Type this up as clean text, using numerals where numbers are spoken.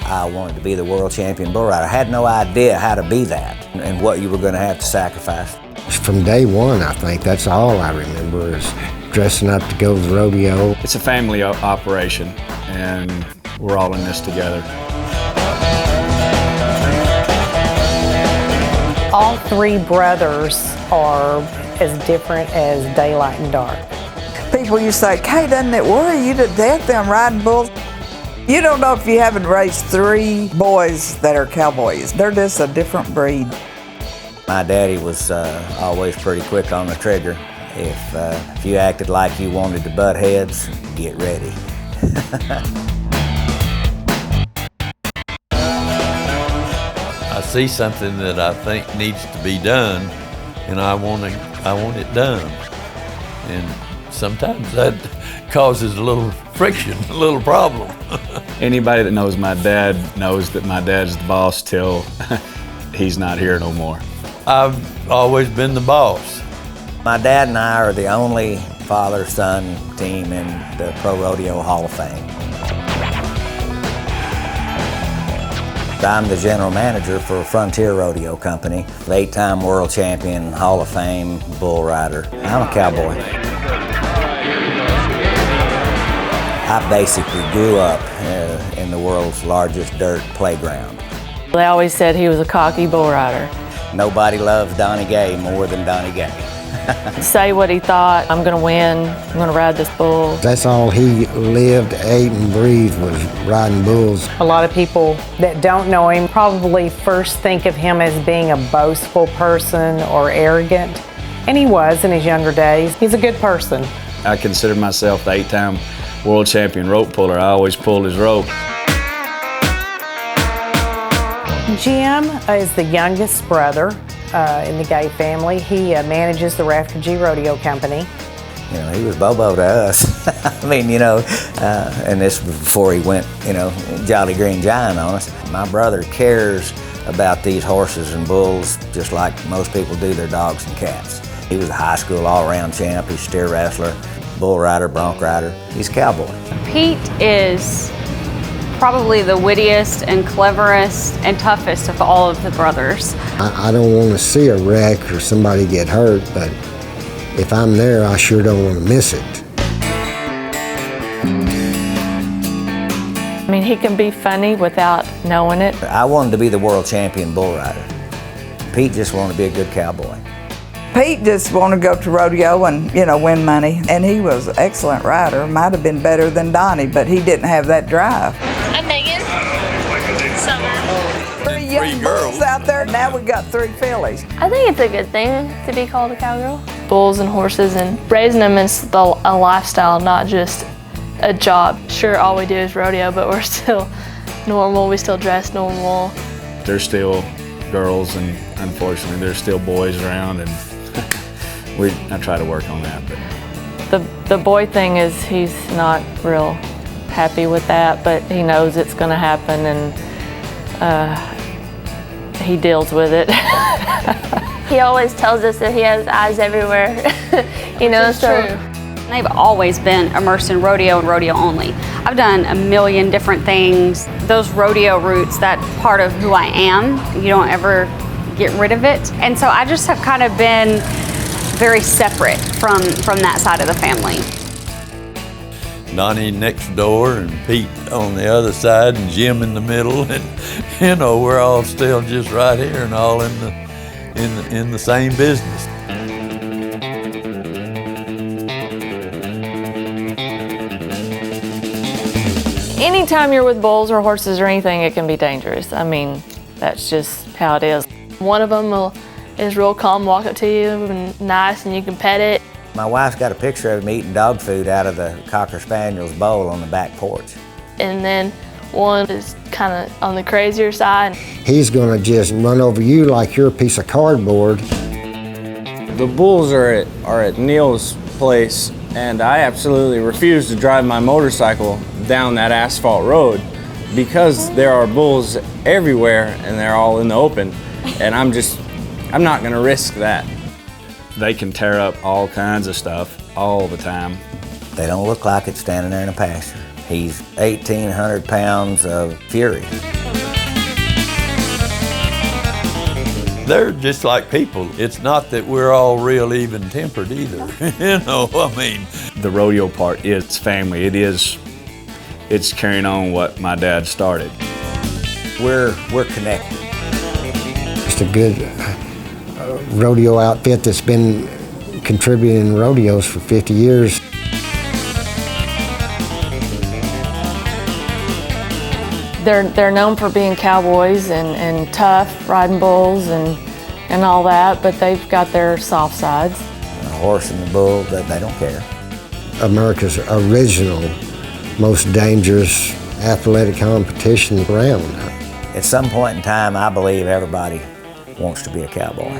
I wanted to be the world champion bull rider. I had no idea how to be that and what you were going to have to sacrifice. From day one, I think that's all I remember is dressing up to go to the rodeo. It's a family operation, and we're all in this together. All three brothers are as different as daylight and dark. People used to say, Kay, doesn't it worry you to death them riding bulls? You don't know if you haven't raised three boys that are cowboys. They're just a different breed. My daddy was always pretty quick on the trigger. If you acted like you wanted to butt heads, get ready. I see something that I think needs to be done, and I want it done. And sometimes that causes a little friction, a little problem. Anybody that knows my dad knows that my dad's the boss till he's not here no more. I've always been the boss. My dad and I are the only father-son team in the Pro Rodeo Hall of Fame. I'm the general manager for Frontier Rodeo Company, the 8-time world champion, Hall of Fame bull rider. I'm a cowboy. I basically grew up in the world's largest dirt playground. They always said he was a cocky bull rider. Nobody loves Donnie Gay more than Donnie Gay. Say what he thought, I'm gonna win, I'm gonna ride this bull. That's all he lived, ate, and breathed was riding bulls. A lot of people that don't know him probably first think of him as being a boastful person or arrogant, and he was in his younger days. He's a good person. I consider myself the 8-time world champion rope puller. I always pulled his rope. Jim is the youngest brother in the Gay family. He manages the Rafter G Rodeo Company. You know, he was Bobo to us. I mean, you know, and this was before he went, you know, Jolly Green Giant on us. My brother cares about these horses and bulls just like most people do their dogs and cats. He was a high school all-around champ. He's a steer wrestler, bull rider, bronc rider. He's a cowboy. Pete is probably the wittiest and cleverest and toughest of all of the brothers. I don't want to see a wreck or somebody get hurt, but if I'm there, I sure don't want to miss it. I mean, he can be funny without knowing it. I wanted to be the world champion bull rider. Pete just wanted to be a good cowboy. Pete just wanted to go to rodeo and, you know, win money. And he was an excellent rider. Might have been better than Donnie, but he didn't have that drive. I'm Megan. Summer. Three young bulls out there. Now we got 3 fillies. I think it's a good thing to be called a cowgirl. Bulls and horses, and raising them is a lifestyle, not just a job. Sure, all we do is rodeo, but we're still normal. We still dress normal. There's still girls, and unfortunately there's still boys around, and I try to work on that. But The boy thing is he's not real happy with that, but he knows it's going to happen, and he deals with it. He always tells us that he has eyes everywhere, you know, so. True. They've always been immersed in rodeo and rodeo only. I've done a million different things. Those rodeo roots, that part of who I am, you don't ever get rid of it. And so I just have kind of been very separate from that side of the family. Donnie next door and Pete on the other side and Jim in the middle, and you know, we're all still just right here and all in the same business. Anytime you're with bulls or horses or anything, it can be dangerous. I mean, that's just how it is. One of them is real calm, walk up to you and nice, and you can pet it. My wife's got a picture of him eating dog food out of the Cocker Spaniel's bowl on the back porch. And then one is kind of on the crazier side. He's going to just run over you like you're a piece of cardboard. The bulls are at Neil's place, and I absolutely refuse to drive my motorcycle down that asphalt road because there are bulls everywhere and they're all in the open, and I'm not going to risk that. they can tear up all kinds of stuff all the time. They don't look like it standing there in a pasture. He's 1,800 pounds of fury. They're just like people. It's not that we're all real even-tempered either. You know, I mean. The rodeo part is family. It's carrying on what my dad started. We're connected. Just a good rodeo outfit that's been contributing in rodeos for 50 years. They're known for being cowboys and tough, riding bulls and all that, but they've got their soft sides. The horse and the bull, they don't care. America's original, most dangerous athletic competition around. At some point in time, I believe everybody wants to be a cowboy.